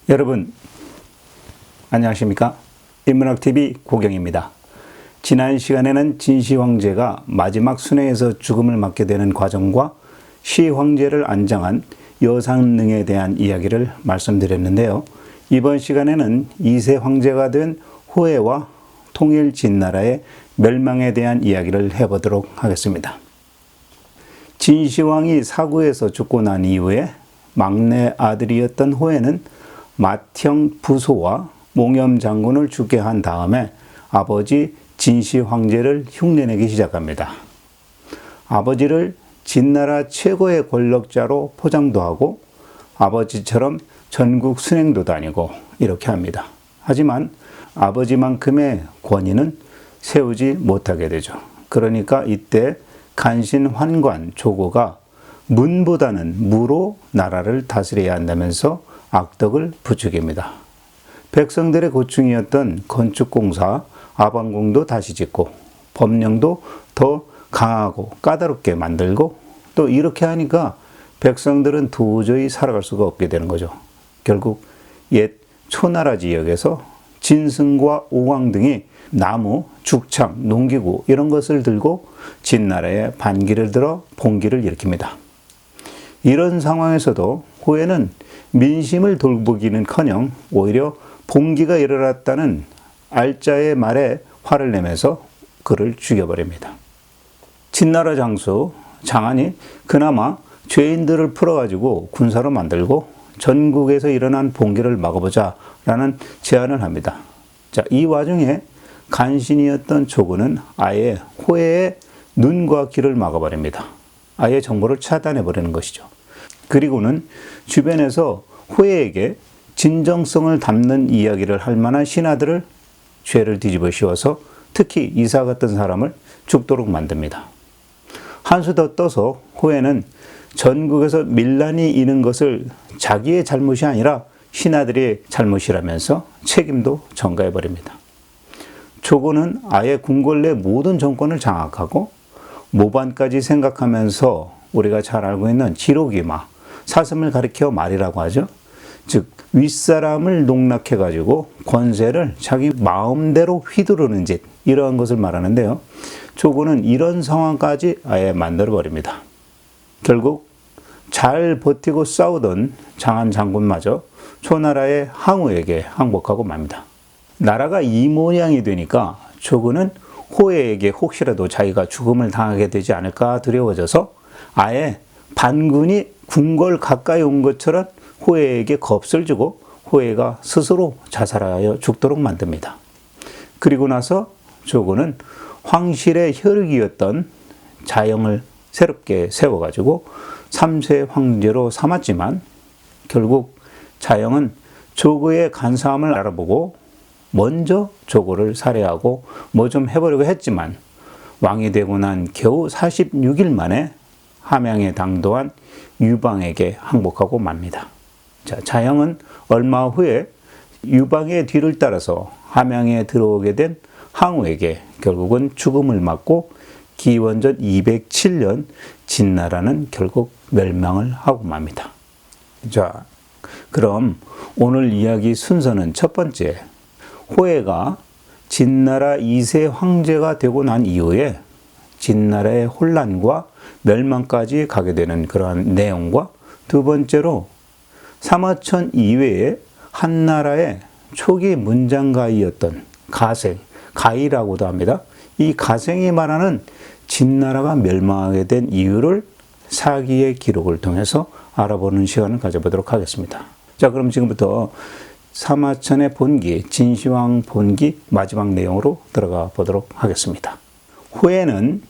여러분 안녕하십니까? 인문학TV 고경입니다. 지난 시간에는 진시황제가 마지막 순회에서 죽음을 맞게 되는 과정과 시황제를 안장한 여상능에 대한 이야기를 말씀드렸는데요. 이번 시간에는 2세 황제가 된 호해와 통일 진나라의 멸망에 대한 이야기를 해보도록 하겠습니다. 진시황이 사구에서 죽고 난 이후에 막내 아들이었던 호해는 맏형 부소와 몽염 장군을 죽게 한 다음에 아버지 진시 황제를 흉내내기 시작합니다. 아버지를 진나라 최고의 권력자로 포장도 하고 아버지처럼 전국 순행도 다니고 이렇게 합니다. 하지만 아버지만큼의 권위는 세우지 못하게 되죠. 그러니까 이때 간신 환관 조고가 문보다는 무로 나라를 다스려야 한다면서 악덕을 부추깁니다. 백성들의 고충이었던 건축공사 아방궁도 다시 짓고 법령도 더 강하고 까다롭게 만들고 또 이렇게 하니까 백성들은 도저히 살아갈 수가 없게 되는 거죠. 결국 옛 초나라 지역에서 진승과 오광 등이 나무, 죽창, 농기구 이런 것을 들고 진나라에 반기를 들어 봉기를 일으킵니다. 이런 상황에서도 호해는 민심을 돌보기는커녕 오히려 봉기가 일어났다는 알짜의 말에 화를 내면서 그를 죽여버립니다. 진나라 장수 장안이 그나마 죄인들을 풀어가지고 군사로 만들고 전국에서 일어난 봉기를 막아보자라는 제안을 합니다. 자, 이 와중에 간신이었던 조고는 아예 호해의 눈과 귀를 막아버립니다. 아예 정보를 차단해버리는 것이죠. 그리고는 주변에서 호해에게 진정성을 담는 이야기를 할 만한 신하들을 죄를 뒤집어 씌워서 특히 이사 같은 사람을 죽도록 만듭니다. 한 수 더 떠서 호해는 전국에서 밀란이 있는 것을 자기의 잘못이 아니라 신하들의 잘못이라면서 책임도 전가해버립니다. 조고는 아예 궁궐 내 모든 정권을 장악하고 모반까지 생각하면서 우리가 잘 알고 있는 지록이마, 사슴을 가리켜 말이라고 하죠. 즉 윗사람을 농락해가지고 권세를 자기 마음대로 휘두르는 짓, 이러한 것을 말하는데요. 조고는 이런 상황까지 아예 만들어버립니다. 결국 잘 버티고 싸우던 장안 장군마저 초나라의 항우에게 항복하고 맙니다. 나라가 이 모양이 되니까 조고는 호해에게 혹시라도 자기가 죽음을 당하게 되지 않을까 두려워져서 아예 반군이 궁궐 가까이 온 것처럼 호해에게 겁을 주고 호해가 스스로 자살하여 죽도록 만듭니다. 그리고 나서 조고는 황실의 혈육이었던 자영을 새롭게 세워가지고 3세 황제로 삼았지만 결국 자영은 조고의 간사함을 알아보고 먼저 조고를 살해하고 뭐 좀 해보려고 했지만 왕이 되고 난 겨우 46일 만에 함양에 당도한 유방에게 항복하고 맙니다. 자, 자영은 얼마 후에 유방의 뒤를 따라서 함양에 들어오게 된 항우에게 결국은 죽음을 맞고 기원전 207년 진나라는 결국 멸망을 하고 맙니다. 자, 그럼 오늘 이야기 순서는 첫 번째, 호해가 진나라 2세 황제가 되고 난 이후에 진나라의 혼란과 멸망까지 가게 되는 그러한 내용과 두 번째로 사마천 이외에 한나라의 초기 문장가이었던 가생, 가이라고도 합니다. 이 가생이 말하는 진나라가 멸망하게 된 이유를 사기의 기록을 통해서 알아보는 시간을 가져보도록 하겠습니다. 자, 그럼 지금부터 사마천의 본기, 진시황 본기 마지막 내용으로 들어가 보도록 하겠습니다. 호해는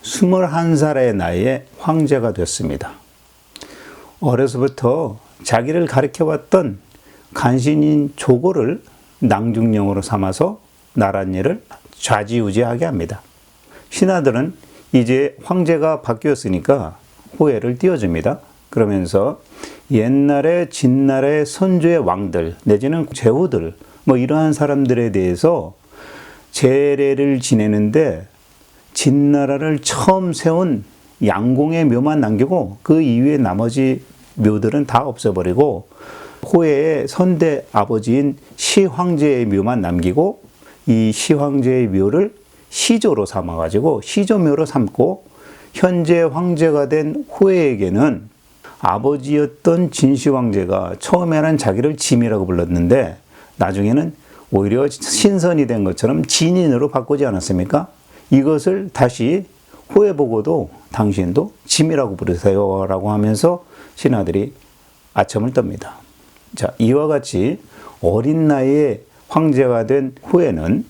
21살의 나이에 황제가 됐습니다. 어려서부터 자기를 가르쳐왔던 간신인 조고를 낭중령으로 삼아서 나랏일을 좌지우지하게 합니다. 신하들은 이제 황제가 바뀌었으니까 호해를 띄워줍니다. 그러면서 옛날에 진나라의 선조의 왕들 내지는 제후들 뭐 이러한 사람들에 대해서 제례를 지내는데 진나라를 처음 세운 양공의 묘만 남기고 그 이후에 나머지 묘들은 다 없애버리고 호해의 선대 아버지인 시황제의 묘만 남기고 이 시황제의 묘를 시조로 삼아가지고 시조묘로 삼고 현재 황제가 된 호해에게는 아버지였던 진시황제가 처음에는 자기를 짐이라고 불렀는데 나중에는 오히려 신선이 된 것처럼 진인으로 바꾸지 않았습니까? 이것을 다시 호해 보고도 당신도 짐이라고 부르세요 라고 하면서 신하들이 아첨을 떱니다. 자, 이와 같이 어린 나이에 황제가 된 호해는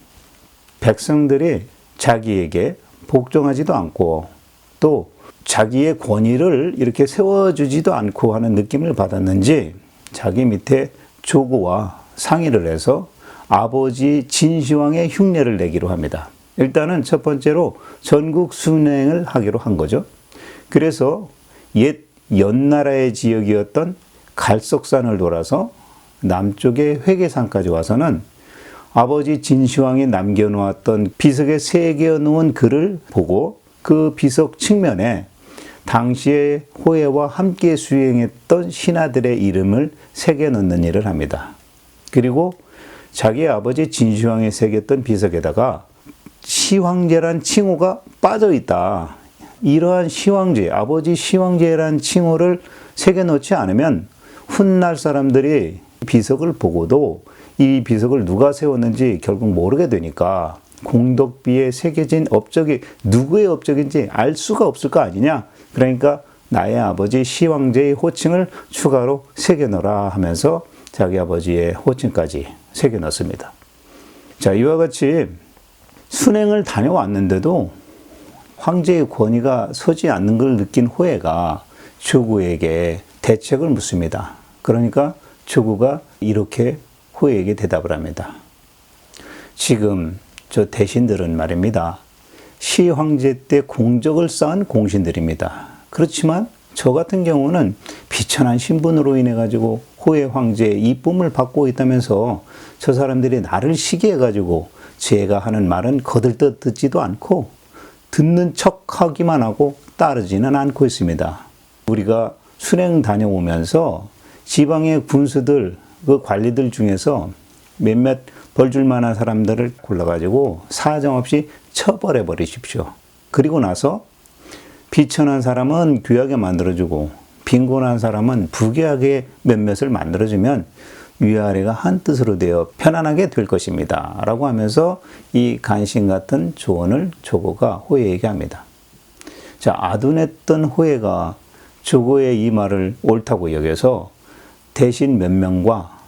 백성들이 자기에게 복종하지도 않고 또 자기의 권위를 이렇게 세워주지도 않고 하는 느낌을 받았는지 자기 밑에 조구와 상의를 해서 아버지 진시황의 흉내를 내기로 합니다. 일단은 첫 번째로 전국 순행을 하기로 한 거죠. 그래서 옛 연나라의 지역이었던 갈석산을 돌아서 남쪽의 회계산까지 와서는 아버지 진시황이 남겨놓았던 비석에 새겨 놓은 글을 보고 그 비석 측면에 당시에 호해와 함께 수행했던 신하들의 이름을 새겨 넣는 일을 합니다. 그리고 자기 아버지 진시황이 새겼던 비석에다가 시황제란 칭호가 빠져 있다. 이러한 시황제, 아버지 시황제란 칭호를 새겨 놓지 않으면 훗날 사람들이 비석을 보고도 이 비석을 누가 세웠는지 결국 모르게 되니까 공덕비에 새겨진 업적이 누구의 업적인지 알 수가 없을 거 아니냐. 그러니까 나의 아버지 시황제의 호칭을 추가로 새겨 넣어라 하면서 자기 아버지의 호칭까지 새겨 넣습니다. 자, 이와 같이 순행을 다녀왔는데도 황제의 권위가 서지 않는 걸 느낀 호해가 조구에게 대책을 묻습니다. 그러니까 조구가 이렇게 호해에게 대답을 합니다. 지금 저 대신들은 말입니다. 시황제 때 공적을 쌓은 공신들입니다. 그렇지만 저 같은 경우는 비천한 신분으로 인해 가지고 호해 황제의 이쁨을 받고 있다면서 저 사람들이 나를 시기해 가지고 제가 하는 말은 거들떠 듣지도 않고 듣는 척하기만 하고 따르지는 않고 있습니다. 우리가 순행 다녀오면서 지방의 군수들, 그 관리들 중에서 몇몇 벌줄 만한 사람들을 골라가지고 사정없이 처벌해 버리십시오. 그리고 나서 비천한 사람은 귀하게 만들어주고 빈곤한 사람은 부귀하게 몇몇을 만들어주면 위아래가 한뜻으로 되어 편안하게 될 것입니다. 라고 하면서 이 간신 같은 조언을 조고가 호해에게 합니다. 자, 아둔했던 호해가 조고의 이 말을 옳다고 여겨서 대신 몇 명과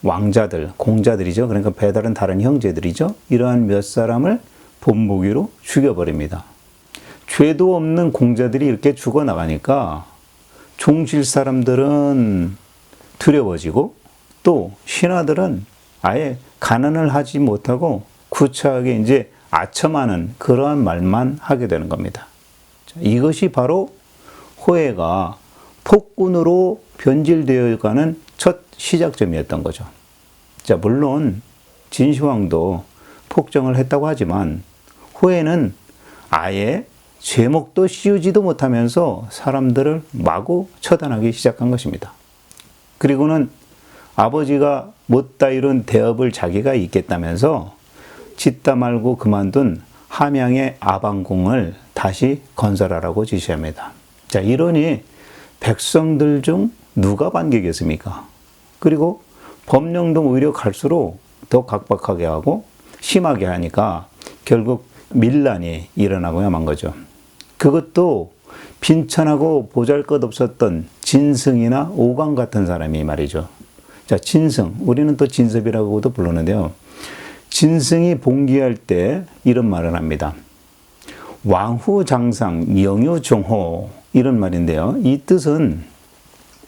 왕자들, 공자들이죠. 그러니까 배다른 다른 형제들이죠. 이러한 몇 사람을 본보기로 죽여버립니다. 죄도 없는 공자들이 이렇게 죽어나가니까 종실 사람들은 두려워지고 또 신하들은 아예 간언을 하지 못하고 구차하게 이제 아첨하는 그러한 말만 하게 되는 겁니다. 이것이 바로 호해가 폭군으로 변질되어가는 첫 시작점이었던 거죠. 자, 물론 진시황도 폭정을 했다고 하지만 호해는 아예 제목도 씌우지도 못하면서 사람들을 마구 처단하기 시작한 것입니다. 그리고는 아버지가 못다 이룬 대업을 자기가 잇겠다면서 짓다 말고 그만둔 함양의 아방궁을 다시 건설하라고 지시합니다. 자, 이러니 백성들 중 누가 반기겠습니까? 그리고 법령도 오히려 갈수록 더 각박하게 하고 심하게 하니까 결국 밀란이 일어나고야 만 거죠. 그것도 빈천하고 보잘것없었던 진승이나 오광 같은 사람이 말이죠. 자, 진승, 우리는 또 진섭이라고도 부르는데요. 진승이 봉기할 때 이런 말을 합니다. 왕후장상 영유종호 이런 말인데요. 이 뜻은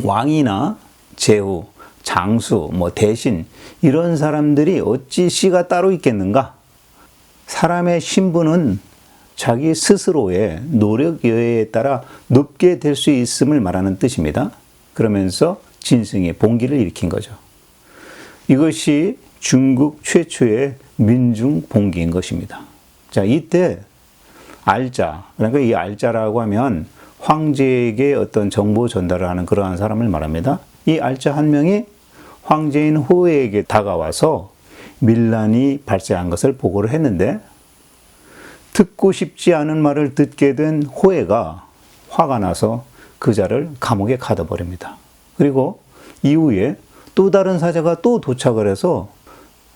왕이나 제후, 장수, 대신 이런 사람들이 어찌 씨가 따로 있겠는가? 사람의 신분은 자기 스스로의 노력 여하에 따라 높게 될 수 있음을 말하는 뜻입니다. 그러면서 진승의 봉기를 일으킨 거죠. 이것이 중국 최초의 민중 봉기인 것입니다. 자, 이때 알자, 그러니까 이 알자라고 하면 황제에게 어떤 정보 전달을 하는 그러한 사람을 말합니다. 이 알자 한 명이 황제인 호에게 다가와서 밀란이 발생한 것을 보고를 했는데 듣고 싶지 않은 말을 듣게 된 호에가 화가 나서 그자를 감옥에 가둬버립니다. 그리고 이후에 또 다른 사자가 또 도착을 해서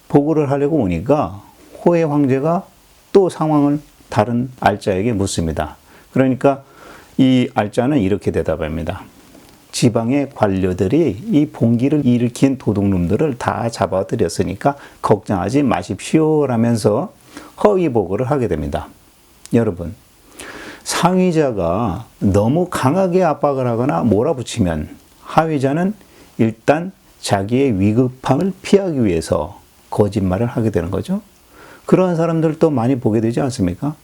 보고를 하려고 오니까 호에 황제가 또 상황을 다른 알자에게 묻습니다. 그러니까 이 알자는 이렇게 대답합니다. 지방의 관료들이 이 봉기를 일으킨 도둑놈들을 다 잡아들였으니까 걱정하지 마십시오 라면서 허위 보고를 하게 됩니다. 여러분, 상위자가 너무 강하게 압박을 하거나 몰아붙이면 하위자는 일단 자기의 위급함을 피하기 위해서 거짓말을 하게 되는 거죠. 그런 사람들도 많이 보게 되지 않습니까?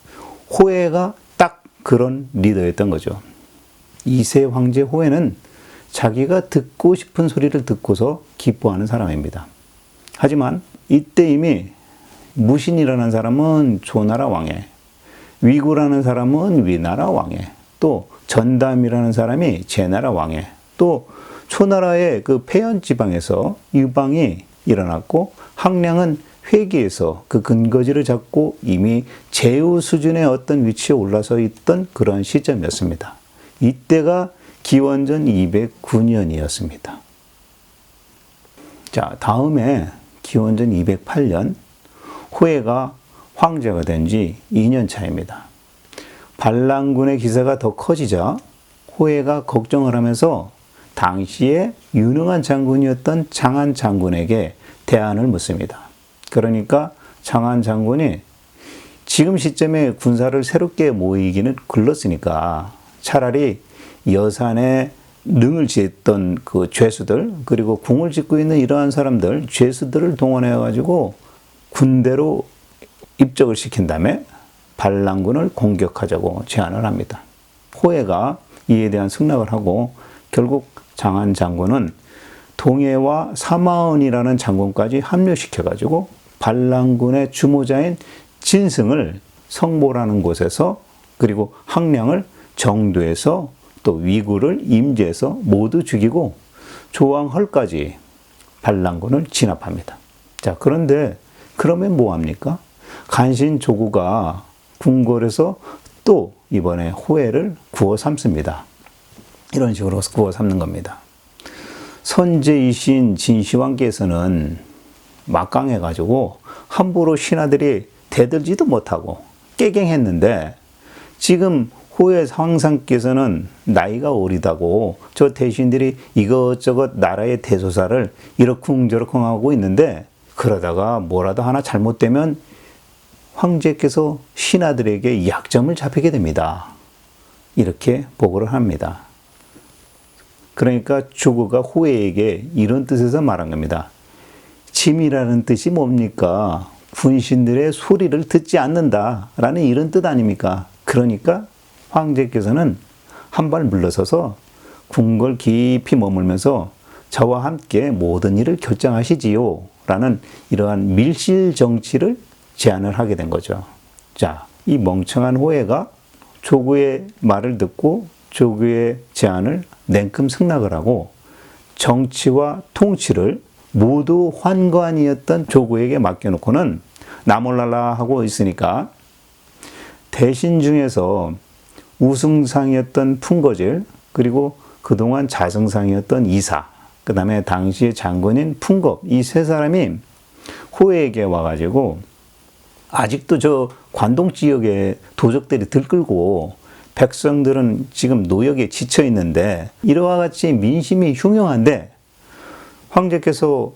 호에가 딱 그런 리더였던 거죠. 2세 황제 호에는 자기가 듣고 싶은 소리를 듣고서 기뻐하는 사람입니다. 하지만 이때 이미 무신이라는 사람은 조나라 왕에, 위구라는 사람은 위나라 왕에, 또 전담이라는 사람이 제나라 왕에, 또 초나라의 그 패연 지방에서 유방이 일어났고 항량은 회기에서 그 근거지를 잡고 이미 제후 수준의 어떤 위치에 올라서 있던 그런 시점이었습니다. 이때가 기원전 209년이었습니다. 자, 다음에 기원전 208년 호에가 황제가 된 지 2년 차입니다. 반란군의 기세가 더 커지자 호에가 걱정을 하면서 당시에 유능한 장군이었던 장안 장군에게 대안을 묻습니다. 그러니까 장안 장군이 지금 시점에 군사를 새롭게 모이기는 글렀으니까 차라리 여산에 능을 지었던 그 죄수들, 그리고 궁을 짓고 있는 이러한 사람들, 죄수들을 동원해 가지고 군대로 입적을 시킨 다음에 반란군을 공격하자고 제안을 합니다. 호에가 이에 대한 승낙을 하고 결국 장안 장군은 동해와 사마은이라는 장군까지 합류시켜 가지고 반란군의 주모자인 진승을 성보라는 곳에서, 그리고 항량을 정도에서, 또 위구를 임제에서 모두 죽이고 조왕헐까지 반란군을 진압합니다. 자, 그런데 그러면 뭐합니까? 간신 조구가 궁궐에서 또 이번에 호해를 구워 삶습니다. 이런 식으로 구워 삶는 겁니다. 선제이신 진시황께서는 막강해가지고 함부로 신하들이 대들지도 못하고 깨갱했는데, 지금 호의 황상께서는 나이가 어리다고 저 대신들이 이것저것 나라의 대소사를 이러쿵저러쿵 하고 있는데, 그러다가 뭐라도 하나 잘못되면 황제께서 신하들에게 약점을 잡히게 됩니다. 이렇게 보고를 합니다. 그러니까 조구가 호에에게 이런 뜻에서 말한 겁니다. 짐이라는 뜻이 뭡니까? 군신들의 소리를 듣지 않는다라는 이런 뜻 아닙니까? 그러니까 황제께서는 한 발 물러서서 궁궐 깊이 머물면서 저와 함께 모든 일을 결정하시지요 라는 이러한 밀실 정치를 제안을 하게 된 거죠. 자, 이 멍청한 호에가 조구의 말을 듣고 조구의 제안을 냉큼 승낙을 하고 정치와 통치를 모두 환관이었던 조구에게 맡겨놓고는 나몰라라 하고 있으니까 대신 중에서 우승상이었던 풍거질, 그리고 그동안 자승상이었던 이사, 그 다음에 당시의 장군인 풍겁, 이 세 사람이 호에에게 와가지고 아직도 저 관동 지역에 도적들이 들끓고 백성들은 지금 노역에 지쳐 있는데 이와 같이 민심이 흉흉한데 황제께서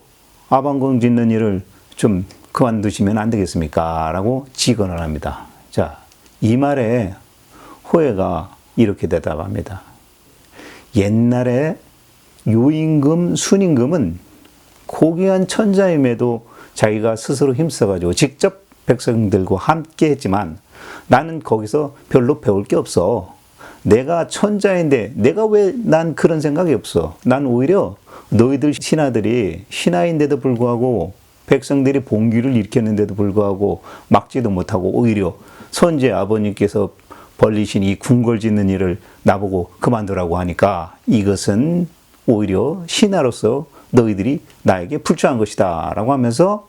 아방궁 짓는 일을 좀 그만두시면 안 되겠습니까? 라고 직언을 합니다. 자, 이 말에 호에가 이렇게 대답합니다. 옛날에 요임금, 순임금은 고귀한 천자임에도 자기가 스스로 힘써가지고 직접 백성들과 함께 했지만 나는 거기서 별로 배울 게 없어. 내가 천자인데 내가 왜 난 그런 생각이 없어. 난 오히려 너희들 신하들이 신하인데도 불구하고 백성들이 봉기를 일으켰는데도 불구하고 막지도 못하고 오히려 선제 아버님께서 벌리신 이 궁궐 짓는 일을 나보고 그만두라고 하니까 이것은 오히려 신하로서 너희들이 나에게 불쌍한 것이다 라고 하면서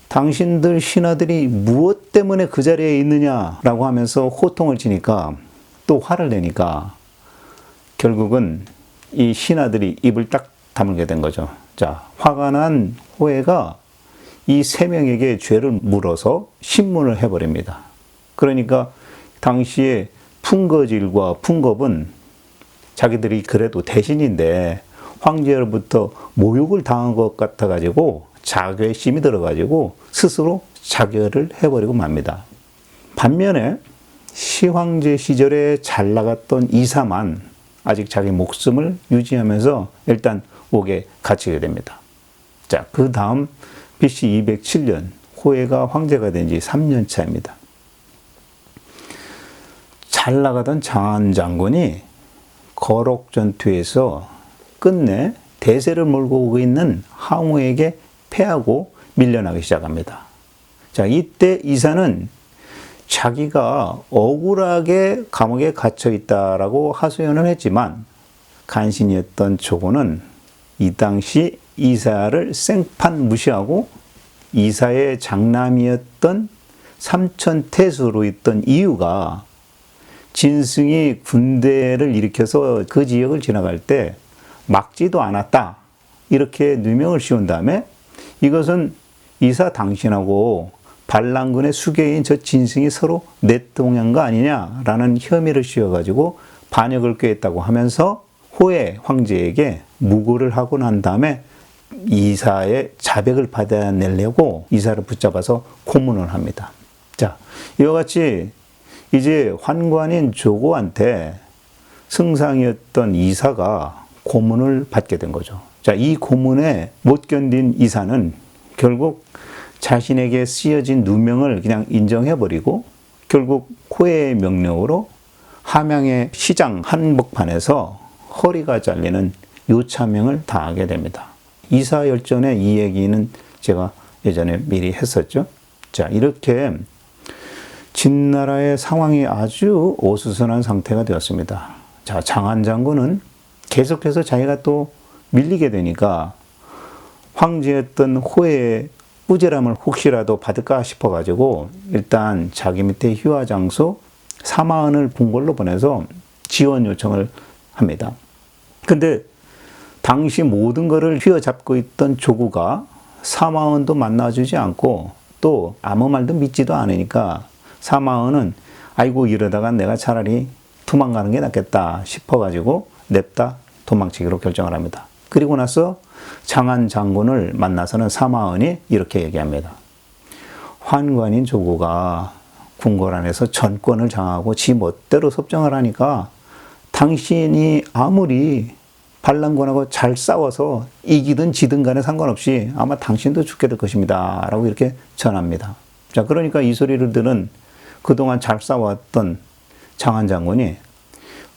당신들 신하들이 무엇 때문에 그 자리에 있느냐라고 하면서 호통을 치니까 또 화를 내니까 결국은 이 신하들이 입을 딱 다물게 된 거죠. 자, 화가 난 호해가 이 세 명에게 죄를 물어서 신문을 해버립니다. 그러니까 당시에 풍거질과 풍겁은 자기들이 그래도 대신인데 황제로부터 모욕을 당한 것 같아가지고 자괴심이 들어가지고 스스로 자결을 해버리고 맙니다. 반면에 시황제 시절에 잘 나갔던 이사만 아직 자기 목숨을 유지하면서 일단 옥에 갇히게 됩니다. 자, 그 다음 BC 207년 호해가 황제가 된 지 3년 차입니다. 잘 나가던 장안 장군이 거록 전투에서 끝내 대세를 몰고 오고 있는 항우에게 패하고 밀려나기 시작합니다. 자, 이때 이사는 자기가 억울하게 감옥에 갇혀 있다라고 하소연을 했지만 간신이었던 조고는 이 당시 이사를 생판 무시하고 이사의 장남이었던 삼천태수로 있던 이유가 진승이 군대를 일으켜서 그 지역을 지나갈 때 막지도 않았다. 이렇게 누명을 씌운 다음에 이것은 이사 당신하고 반란군의 수괴인 저 진승이 서로 내통한 거 아니냐라는 혐의를 씌워가지고 반역을 꾀했다고 하면서 호해 황제에게 무고를 하고 난 다음에 이사의 자백을 받아내려고 이사를 붙잡아서 고문을 합니다. 자, 이와 같이 이제 환관인 조고한테 승상이었던 이사가 고문을 받게 된 거죠. 자, 이 고문에 못 견딘 이사는 결국 자신에게 쓰여진 누명을 그냥 인정해버리고 결국 호해의 명령으로 함양의 시장 한복판에서 허리가 잘리는 요차명을 당하게 됩니다. 이사열전의 이 얘기는 제가 예전에 미리 했었죠. 자, 이렇게 진나라의 상황이 아주 어수선한 상태가 되었습니다. 자, 장안 장군은 계속해서 자기가 또 밀리게 되니까 황제였던 호해의 꾸지람을 혹시라도 받을까 싶어가지고 일단 자기 밑에 휴하장수 사마은을 궁궐로 보내서 지원 요청을 합니다. 근데 당시 모든 것을 휘어잡고 있던 조구가 사마은도 만나주지 않고 또 아무 말도 믿지도 않으니까 사마은은 아이고 이러다가 내가 차라리 도망가는 게 낫겠다 싶어가지고 냅다 도망치기로 결정을 합니다. 그리고 나서 장안 장군을 만나서는 사마은이 이렇게 얘기합니다. 환관인 조구가 궁궐 안에서 전권을 장하고 지 멋대로 섭정을 하니까 당신이 아무리 반란군하고 잘 싸워서 이기든 지든 간에 상관없이 아마 당신도 죽게 될 것입니다. 라고 이렇게 전합니다. 자, 그러니까 이 소리를 들은 그동안 잘 싸웠던 장안 장군이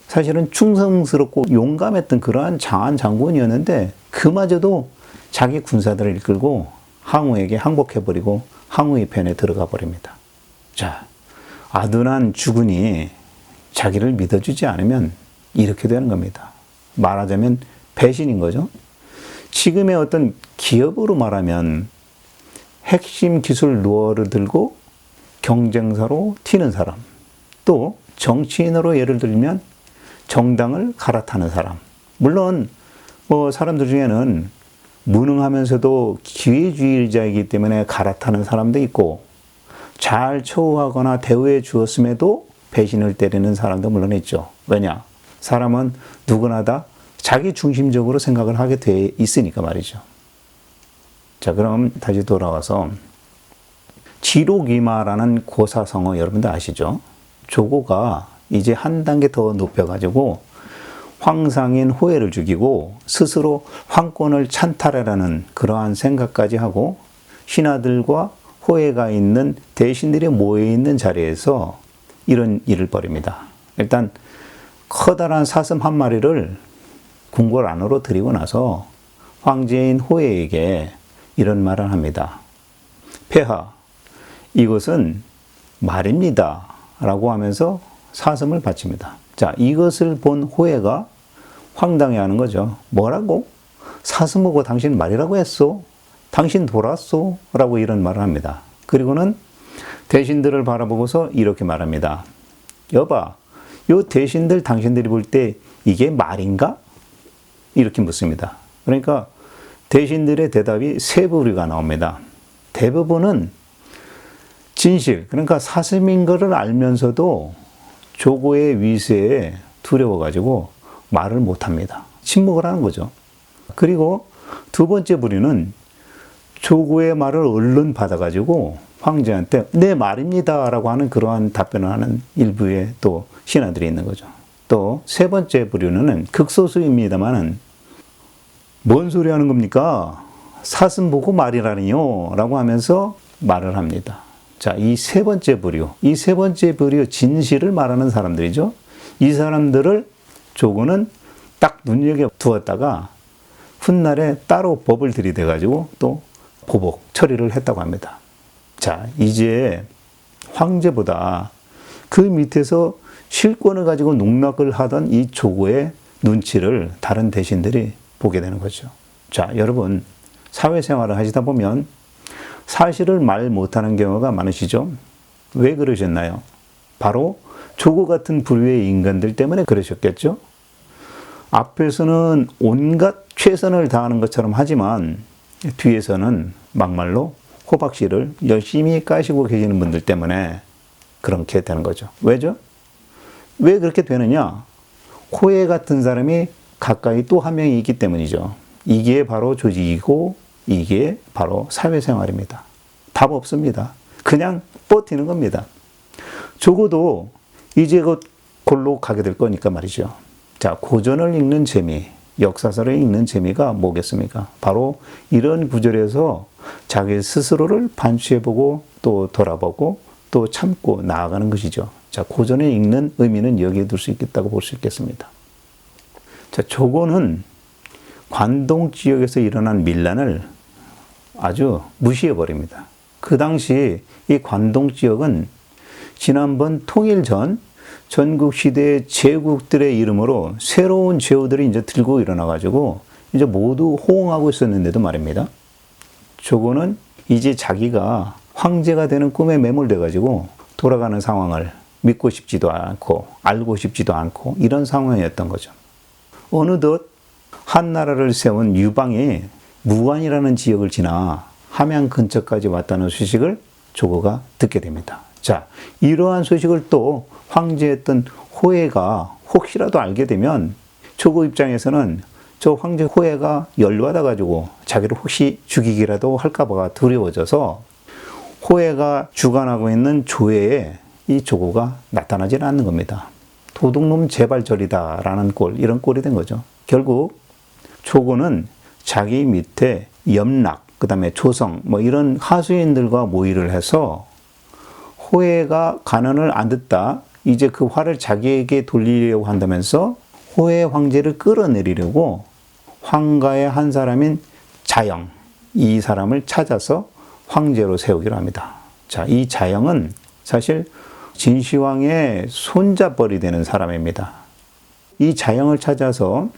사실은 충성스럽고 용감했던 그러한 장안 장군이었는데 그마저도 자기 군사들을 이끌고 항우에게 항복해버리고 항우의 편에 들어가 버립니다. 자, 아둔한 주군이 자기를 믿어주지 않으면 이렇게 되는 겁니다. 말하자면 배신인 거죠. 지금의 어떤 기업으로 말하면 핵심 기술 노하우를 들고 경쟁사로 튀는 사람, 또 정치인으로 예를 들면 정당을 갈아타는 사람. 물론 뭐 사람들 중에는 무능하면서도 기회주의자이기 때문에 갈아타는 사람도 있고 잘 처우하거나 대우해 주었음에도 배신을 때리는 사람도 물론 있죠. 왜냐? 사람은 누구나 다 자기 중심적으로 생각을 하게 돼 있으니까 말이죠. 자, 그럼 다시 돌아와서 지록이마라는 고사성어 여러분들 아시죠? 조고가 이제 한 단계 더 높여가지고 황상인 호해를 죽이고 스스로 황권을 찬탈하라는 그러한 생각까지 하고 신하들과 호해가 있는 대신들이 모여있는 자리에서 이런 일을 벌입니다. 일단 커다란 사슴 한 마리를 궁궐 안으로 들이고 나서 황제인 호해에게 이런 말을 합니다. 폐하, 이것은 말입니다. 라고 하면서 사슴을 바칩니다. 자, 이것을 본 호해가 황당해하는 거죠. 뭐라고? 사슴하고 당신 말이라고 했소? 당신 돌았소? 라고 이런 말을 합니다. 그리고는 대신들을 바라보고서 이렇게 말합니다. 여봐, 요 대신들 당신들이 볼 때 이게 말인가? 이렇게 묻습니다. 그러니까 대신들의 대답이 세 부류가 나옵니다. 대부분은 진실, 그러니까 사슴인 것을 알면서도 조고의 위세에 두려워가지고 말을 못합니다. 침묵을 하는 거죠. 그리고 두 번째 부류는 조고의 말을 얼른 받아가지고 황제한테 네 말입니다 라고 하는 그러한 답변을 하는 일부의 또 신하들이 있는 거죠. 또 세 번째 부류는 극소수입니다만은 뭔 소리 하는 겁니까? 사슴 보고 말이라니요 라고 하면서 말을 합니다. 자, 이 세 번째 부류, 이 세 번째 부류 진실을 말하는 사람들이죠. 이 사람들을 조고는 딱 눈여겨두었다가 훗날에 따로 법을 들이대가지고 또 보복 처리를 했다고 합니다. 자, 이제 황제보다 그 밑에서 실권을 가지고 농락을 하던 이 조고의 눈치를 다른 대신들이 보게 되는 거죠. 자, 여러분, 사회생활을 하시다 보면 사실을 말 못하는 경우가 많으시죠? 왜 그러셨나요? 바로 조고 같은 부류의 인간들 때문에 그러셨겠죠? 앞에서는 온갖 최선을 다하는 것처럼 하지만 뒤에서는 막말로 호박씨를 열심히 까시고 계시는 분들 때문에 그렇게 되는 거죠. 왜죠? 왜 그렇게 되느냐? 호해 같은 사람이 가까이 또 한 명이 있기 때문이죠. 이게 바로 조직이고 이게 바로 사회생활입니다. 답 없습니다. 그냥 버티는 겁니다. 적어도 이제 곧 골로 가게 될 거니까 말이죠. 자, 고전을 읽는 재미, 역사서를 읽는 재미가 뭐겠습니까? 바로 이런 구절에서 자기 스스로를 반추해보고 또 돌아보고 또 참고 나아가는 것이죠. 자, 고전을 읽는 의미는 여기에 둘 수 있겠다고 볼 수 있겠습니다. 자, 조고는 관동 지역에서 일어난 밀란을 아주 무시해버립니다. 그 당시 이 관동 지역은 지난번 통일 전 전국 시대의 제국들의 이름으로 새로운 제후들이 이제 들고 일어나가지고 이제 모두 호응하고 있었는데도 말입니다. 조고는 이제 자기가 황제가 되는 꿈에 매몰돼가지고 돌아가는 상황을 믿고 싶지도 않고 알고 싶지도 않고 이런 상황이었던 거죠. 어느덧 한나라를 세운 유방이 무안이라는 지역을 지나 함양 근처까지 왔다는 소식을 조고가 듣게 됩니다. 자, 이러한 소식을 또 황제였던 호해가 혹시라도 알게 되면 조고 입장에서는 저 황제 호해가 열받아가지고 자기를 혹시 죽이기라도 할까봐 두려워져서 호해가 주관하고 있는 조회에 이 조고가 나타나질 않는 겁니다. 도둑놈 제발저리다라는 꼴, 이런 꼴이 된 거죠. 결국 조고는 자기 밑에 염락, 그 다음에 조성, 뭐 이런 하수인들과 모의를 해서 호해가 간언을 안 듣다, 이제 그 화를 자기에게 돌리려고 한다면서 호해 황제를 끌어내리려고 황가의 한 사람인 자영, 이 사람을 찾아서 황제로 세우기로 합니다. 자, 이 자영은 사실 진시황의 손잡벌이 되는 사람입니다. 이 자영을 찾아서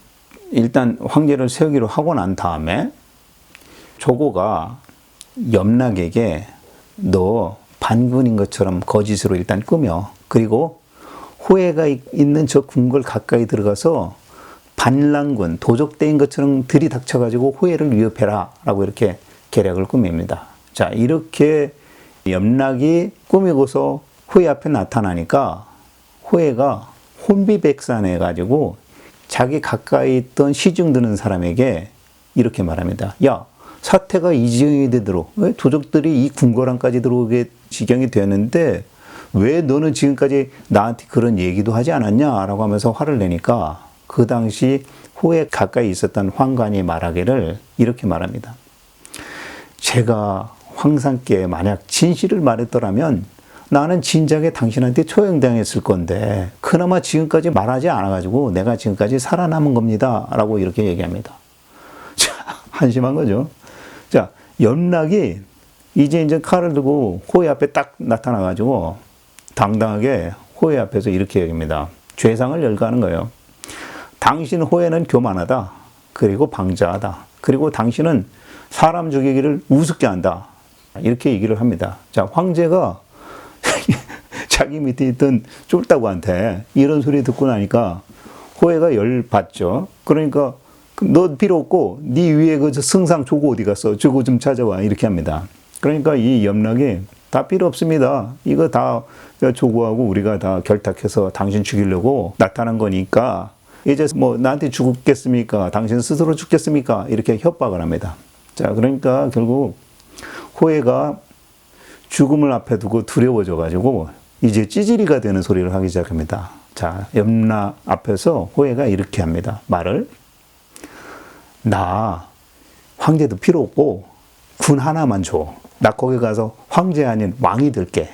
일단 황제를 세우기로 하고 난 다음에 조고가 염락에게 너 반군인 것처럼 거짓으로 일단 꾸며, 그리고 호해가 있는 저 궁궐 가까이 들어가서 반란군, 도적대인 것처럼 들이닥쳐가지고 호해를 위협해라 라고 이렇게 계략을 꾸밉니다. 자, 이렇게 염락이 꾸미고서 호해 앞에 나타나니까 호해가 혼비백산해가지고 자기 가까이 있던 시중 드는 사람에게 이렇게 말합니다. 야, 사태가 이 지경이 되도록, 왜 도적들이 이 궁궐 안까지 들어오게 지경이 되었는데 왜 너는 지금까지 나한테 그런 얘기도 하지 않았냐? 라고 하면서 화를 내니까 그 당시 호해 가까이 있었던 황관이 말하기를 이렇게 말합니다. 제가 황상께 만약 진실을 말했더라면 나는 진작에 당신한테 처형당했을 건데 그나마 지금까지 말하지 않아가지고 내가 지금까지 살아남은 겁니다. 라고 이렇게 얘기합니다. 자, 한심한 거죠. 자, 염락이 이제 칼을 들고 호해 앞에 딱 나타나가지고 당당하게 호해 앞에서 이렇게 얘기합니다. 죄상을 열거하는 거예요. 당신 호해는 교만하다. 그리고 방자하다. 그리고 당신은 사람 죽이기를 우습게 한다. 이렇게 얘기를 합니다. 자, 황제가 자기 밑에 있던 쫄따구한테 이런 소리 듣고 나니까 호해가 열받죠. 그러니까 너 필요 없고 네 위에 그 승상 조고 어디 갔어? 조고 좀 찾아와. 이렇게 합니다. 그러니까 이 염락이 다 필요 없습니다. 이거 다 조고하고 우리가 다 결탁해서 당신 죽이려고 나타난 거니까 이제 뭐 나한테 죽겠습니까? 당신 스스로 죽겠습니까? 이렇게 협박을 합니다. 자, 그러니까 결국 호해가 죽음을 앞에 두고 두려워져 가지고 이제 찌질이가 되는 소리를 하기 시작합니다. 자, 염락 앞에서 호해가 이렇게 합니다. 말을 나 황제도 필요 없고 군 하나만 줘. 나 거기 가서 황제 아닌 왕이 될게.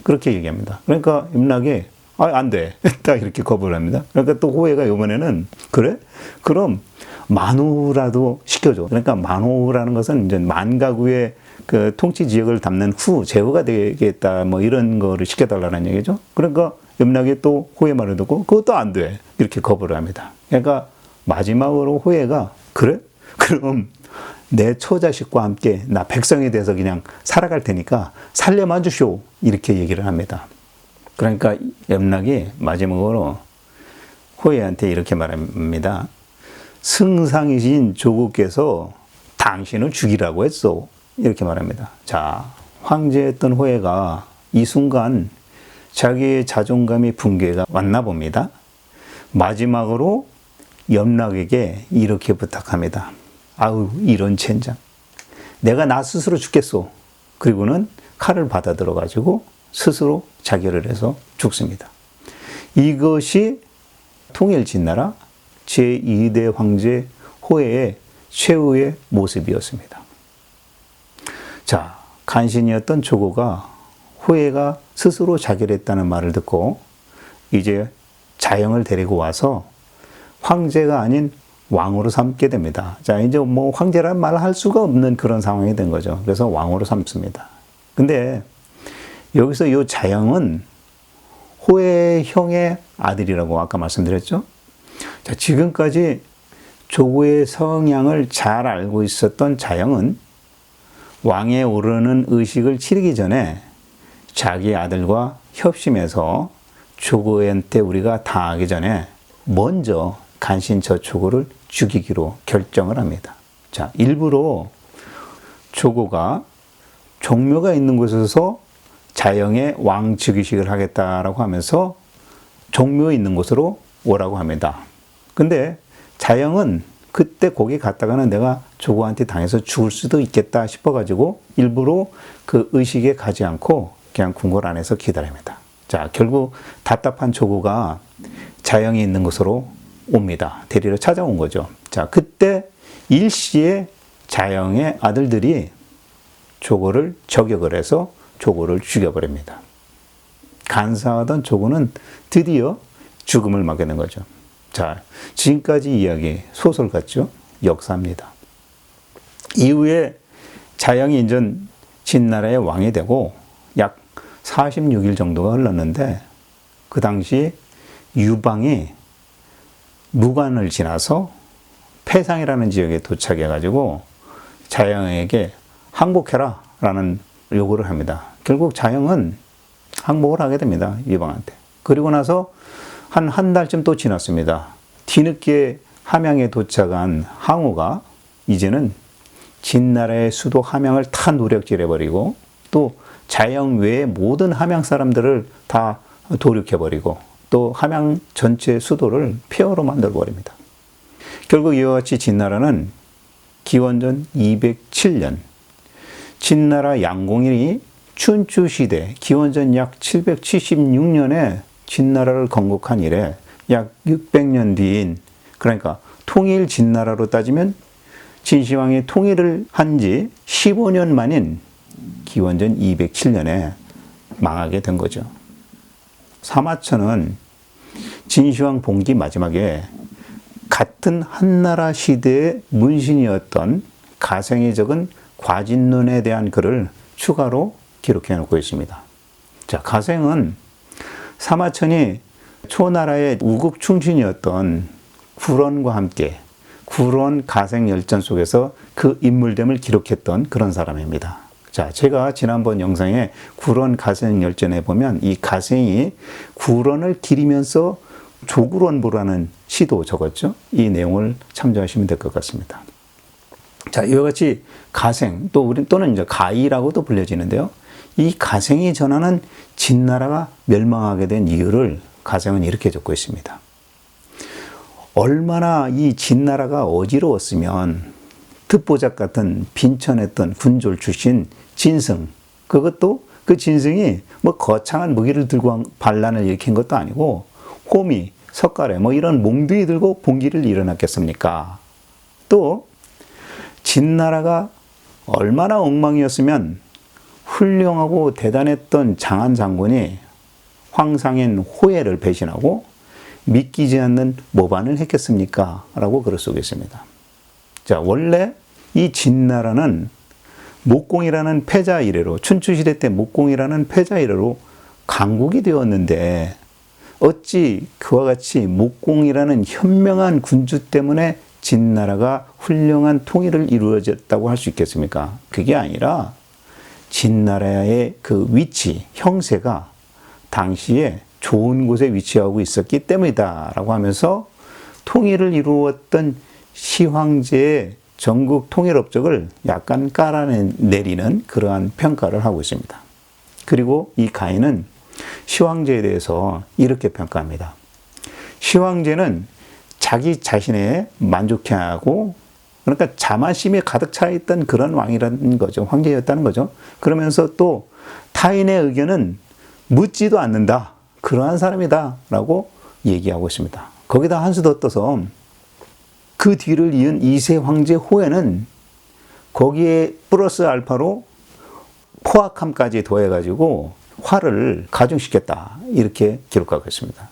그렇게 얘기합니다. 그러니까 염락이 안 돼. 딱 이렇게 거부를 합니다. 그러니까 또 호해가 이번에는 그래? 그럼 만호라도 시켜줘. 그러니까 만호라는 것은 이제 만가구의 그 통치 지역을 담는 제후가 되겠다. 뭐 이런 거를 시켜달라는 얘기죠. 그러니까 염락이 또 호해 말을 듣고 그것도 안 돼. 이렇게 거부를 합니다. 그러니까 마지막으로 호해가 그래? 그럼 내 처자식과 함께 나 백성에 대해서 그냥 살아갈 테니까 살려만 주시오. 이렇게 얘기를 합니다. 그러니까 염락이 마지막으로 호해한테 이렇게 말합니다. 승상이신 조국께서 당신을 죽이라고 했어. 이렇게 말합니다. 자, 황제였던 호해가 이 순간 자기의 자존감이 붕괴가 왔나 봅니다. 마지막으로 염락에게 이렇게 부탁합니다. 아우, 이런 젠장. 내가 나 스스로 죽겠소. 그리고는 칼을 받아 들어가지고 스스로 자결을 해서 죽습니다. 이것이 통일진나라 제2대 황제 호해의 최후의 모습이었습니다. 자, 간신이었던 조고가 호해가 스스로 자결했다는 말을 듣고 이제 자영을 데리고 와서 황제가 아닌 왕으로 삼게 됩니다. 자, 이제 뭐 황제란 말을 할 수가 없는 그런 상황이 된 거죠. 그래서 왕으로 삼습니다. 근데 여기서 이 자영은 호해의 형의 아들이라고 아까 말씀드렸죠. 자, 지금까지 조고의 성향을 잘 알고 있었던 자영은 왕에 오르는 의식을 치르기 전에 자기 아들과 협심해서 조고한테 우리가 당하기 전에 먼저 간신저 조고를 죽이기로 결정을 합니다. 자, 일부러 조고가 종묘가 있는 곳에서 자영의 왕 즉위식을 하겠다라고 하면서 종묘 있는 곳으로 오라고 합니다. 근데 자영은 그때 거기 갔다가는 내가 조고한테 당해서 죽을 수도 있겠다 싶어가지고 일부러 그 의식에 가지 않고 그냥 궁궐 안에서 기다립니다. 자, 결국 답답한 조고가 자영이 있는 곳으로 옵니다. 데리러 찾아온 거죠. 자, 그때 일시에 자영의 아들들이 조고를 저격을 해서 조고를 죽여버립니다. 간사하던 조고는 드디어 죽음을 맞게 된 거죠. 자, 지금까지 이야기 소설 같죠? 역사입니다. 이후에 자영이 이제 진나라의 왕이 되고 약 46일 정도가 흘렀는데 그 당시 유방이 무관을 지나서 패상이라는 지역에 도착해가지고 자영에게 항복해라 라는 요구를 합니다. 결국 자영은 항복을 하게 됩니다. 유방한테. 그리고 나서 한 달쯤 또 지났습니다. 뒤늦게 함양에 도착한 항우가 이제는 진나라의 수도 함양을 다 노략질해버리고 또 자영 외의 모든 함양 사람들을 다 도륙해버리고 또 함양 전체 수도를 폐허로 만들어버립니다. 결국 이와 같이 진나라는 기원전 207년 진나라 양공일이 춘추시대 기원전 약 776년에 진나라를 건국한 이래 약 600년 뒤인 그러니까 통일 진나라로 따지면 진시황이 통일을 한 지 15년 만인 기원전 207년에 망하게 된 거죠. 사마천은 진시황 봉기 마지막에 같은 한나라 시대의 문신이었던 가생이 적은 과진론에 대한 글을 추가로 기록해 놓고 있습니다. 자, 가생은 사마천이 초나라의 우국 충신이었던 구런과 함께 구론 가생열전 속에서 그 인물됨을 기록했던 그런 사람입니다. 자, 제가 지난번 영상에 구론 가생열전에 보면 이 가생이 구론을 기리면서 조구론부라는 시도 적었죠. 이 내용을 참조하시면 될 것 같습니다. 자, 이와 같이 가생, 또는 이제 가이라고도 불려지는데요. 이 가생이 전하는 진나라가 멸망하게 된 이유를 가생은 이렇게 적고 있습니다. 얼마나 이 진나라가 어지러웠으면 듣보잡 같은 빈천했던 군졸 출신 진승, 그것도 그 진승이 뭐 거창한 무기를 들고 반란을 일으킨 것도 아니고 호미, 석가래 뭐 이런 몽둥이 들고 봉기를 일어났겠습니까? 또 진나라가 얼마나 엉망이었으면 훌륭하고 대단했던 장안 장군이 황상인 호예를 배신하고 믿기지 않는 모반을 했겠습니까? 라고 글을 쓰고 있습니다. 자, 원래 이 진나라는 목공이라는 패자 이래로, 춘추시대 때 목공이라는 패자 이래로 강국이 되었는데 어찌 그와 같이 목공이라는 현명한 군주 때문에 진나라가 훌륭한 통일을 이루어졌다고 할 수 있겠습니까? 그게 아니라 진나라의 그 위치, 형세가 당시에 좋은 곳에 위치하고 있었기 때문이다라고 하면서 통일을 이루었던 시황제의 전국 통일 업적을 약간 깔아내리는 그러한 평가를 하고 있습니다. 그리고 이 가인은 시황제에 대해서 이렇게 평가합니다. 시황제는 자기 자신에 만족해하고, 그러니까 자만심에 가득 차 있던 그런 왕이라는 거죠. 황제였다는 거죠. 그러면서 또 타인의 의견은 묻지도 않는다. 그러한 사람이다. 라고 얘기하고 있습니다. 거기다 한 수 더 떠서 그 뒤를 이은 2세 황제 호에는 거기에 플러스 알파로 포악함까지 더해가지고 화를 가중시켰다. 이렇게 기록하고 있습니다.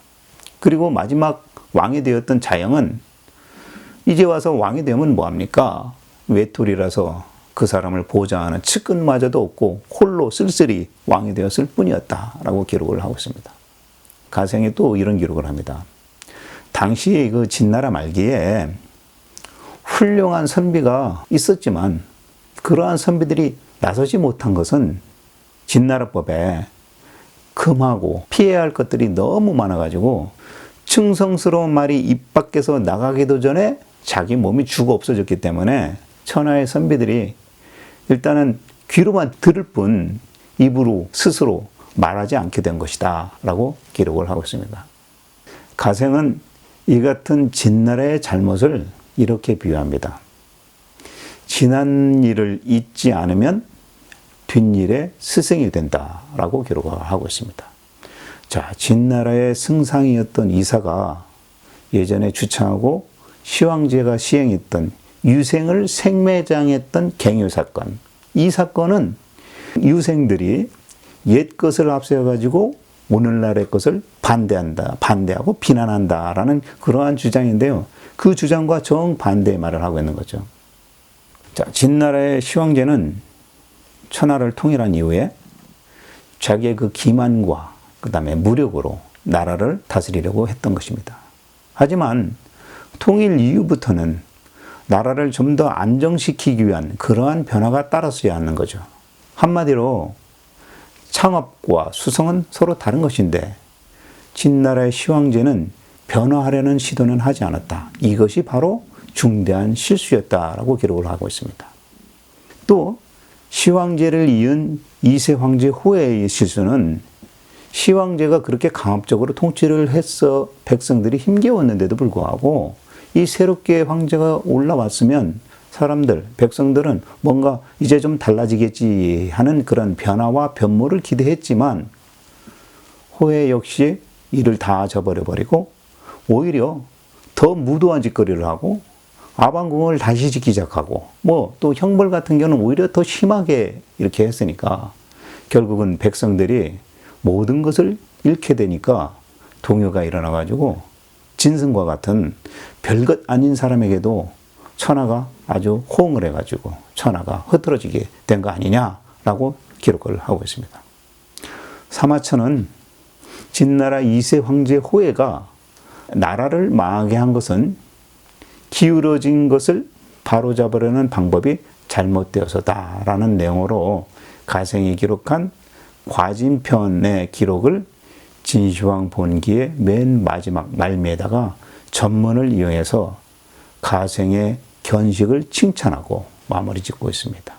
그리고 마지막 왕이 되었던 자영은 이제 와서 왕이 되면 뭐합니까? 외톨이라서 그 사람을 보좌하는 측근마저도 없고 홀로 쓸쓸히 왕이 되었을 뿐이었다라고 기록을 하고 있습니다. 가생이 또 이런 기록을 합니다. 당시 그 진나라 말기에 훌륭한 선비가 있었지만 그러한 선비들이 나서지 못한 것은 진나라법에 금하고 피해야 할 것들이 너무 많아가지고 충성스러운 말이 입 밖에서 나가기도 전에 자기 몸이 죽어 없어졌기 때문에 천하의 선비들이 일단은 귀로만 들을 뿐 입으로 스스로 말하지 않게 된 것이다 라고 기록을 하고 있습니다. 가생은 이 같은 진나라의 잘못을 이렇게 비유합니다. 지난 일을 잊지 않으면 뒷일의 스승이 된다 라고 기록을 하고 있습니다. 자, 진나라의 승상이었던 이사가 예전에 주창하고 시황제가 시행했던 유생을 생매장했던 갱유사건. 이 사건은 유생들이 옛 것을 앞세워가지고 오늘날의 것을 반대하고 비난한다라는 그러한 주장인데요. 그 주장과 정반대의 말을 하고 있는 거죠. 자, 진나라의 시황제는 천하를 통일한 이후에 자기의 그 기만과 그 다음에 무력으로 나라를 다스리려고 했던 것입니다. 하지만 통일 이후부터는 나라를 좀 더 안정시키기 위한 그러한 변화가 따랐어야 하는 거죠. 한마디로 창업과 수성은 서로 다른 것인데 진나라의 시황제는 변화하려는 시도는 하지 않았다. 이것이 바로 중대한 실수였다라고 기록을 하고 있습니다. 또 시황제를 이은 2세 황제 호의 실수는 시황제가 그렇게 강압적으로 통치를 해서 백성들이 힘겨웠는데도 불구하고 이 새롭게 황제가 올라왔으면 사람들, 백성들은 뭔가 이제 좀 달라지겠지 하는 그런 변화와 변모를 기대했지만 호해 역시 이를 다 저버려버리고 오히려 더 무도한 짓거리를 하고 아방궁을 다시 짓기 시작하고 뭐 또 형벌 같은 경우는 오히려 더 심하게 이렇게 했으니까 결국은 백성들이 모든 것을 잃게 되니까 동요가 일어나가지고 진승과 같은 별것 아닌 사람에게도 천하가 아주 호응을 해가지고 천하가 흐트러지게 된 거 아니냐라고 기록을 하고 있습니다. 사마천은 진나라 2세 황제 호해가 나라를 망하게 한 것은 기울어진 것을 바로잡으려는 방법이 잘못되어서다라는 내용으로 가생이 기록한 과진편의 기록을 진시황 본기의 맨 마지막 말미에다가 전문을 이용해서 가생의 견식을 칭찬하고 마무리 짓고 있습니다.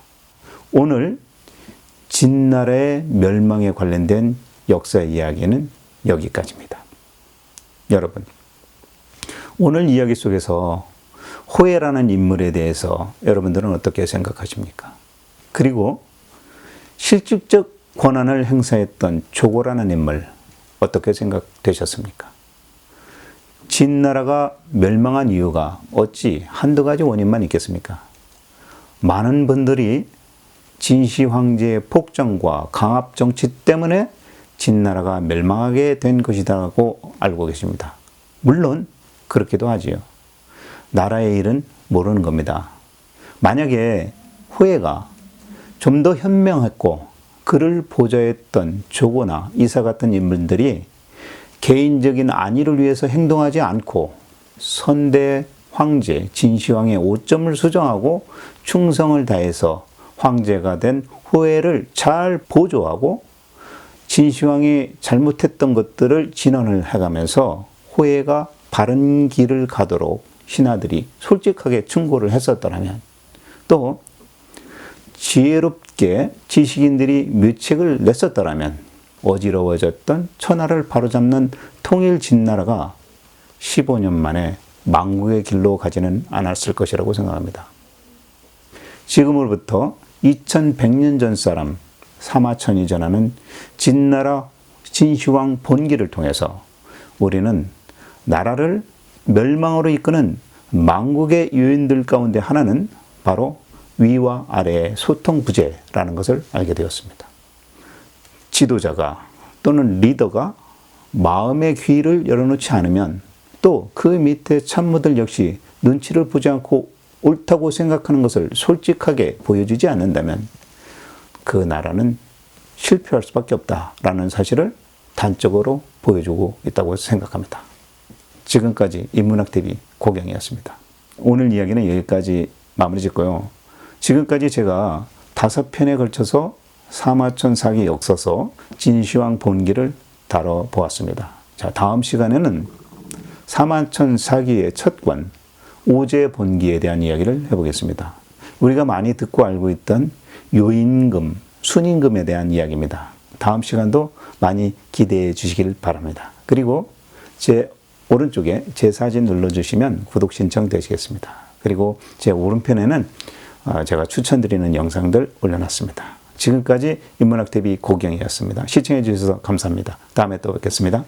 오늘 진나라의 멸망에 관련된 역사 이야기는 여기까지입니다. 여러분, 오늘 이야기 속에서 호해라는 인물에 대해서 여러분들은 어떻게 생각하십니까? 그리고 실질적 권한을 행사했던 조고라는 인물 어떻게 생각되셨습니까? 진나라가 멸망한 이유가 어찌 한두 가지 원인만 있겠습니까? 많은 분들이 진시 황제의 폭정과 강압 정치 때문에 진나라가 멸망하게 된 것이라고 알고 계십니다. 물론 그렇기도 하지요. 나라의 일은 모르는 겁니다. 만약에 호해가 좀 더 현명했고 그를 보좌했던 조고나 이사 같은 인물들이 개인적인 안위를 위해서 행동하지 않고 선대 황제 진시황의 오점을 수정하고 충성을 다해서 황제가 된 호해를 잘 보조하고 진시황이 잘못했던 것들을 진언을 해가면서 호해가 바른 길을 가도록 신하들이 솔직하게 충고를 했었더라면, 또 지혜롭게 지식인들이 묘책을 냈었더라면 어지러워졌던 천하를 바로잡는 통일 진나라가 15년 만에 망국의 길로 가지는 않았을 것이라고 생각합니다. 지금으로부터 2100년 전 사람 사마천이 전하는 진나라 진시황 본기를 통해서 우리는 나라를 멸망으로 이끄는 망국의 요인들 가운데 하나는 바로 위와 아래의 소통 부재라는 것을 알게 되었습니다. 지도자가 또는 리더가 마음의 귀를 열어놓지 않으면, 또 그 밑에 참모들 역시 눈치를 보지 않고 옳다고 생각하는 것을 솔직하게 보여주지 않는다면 그 나라는 실패할 수밖에 없다라는 사실을 단적으로 보여주고 있다고 생각합니다. 지금까지 인문학TV 고경이었습니다. 오늘 이야기는 여기까지 마무리 짓고요. 지금까지 제가 5편에 걸쳐서 사마천 사기 역사서 진시황 본기를 다뤄보았습니다. 자, 다음 시간에는 사마천 사기의 첫 권 오제 본기에 대한 이야기를 해보겠습니다. 우리가 많이 듣고 알고 있던 요임금, 순임금에 대한 이야기입니다. 다음 시간도 많이 기대해 주시길 바랍니다. 그리고 제 오른쪽에 제 사진 눌러주시면 구독 신청 되시겠습니다. 그리고 제 오른편에는 제가 추천드리는 영상들 올려놨습니다. 지금까지 인문학TV 고경이었습니다. 시청해 주셔서 감사합니다. 다음에 또 뵙겠습니다.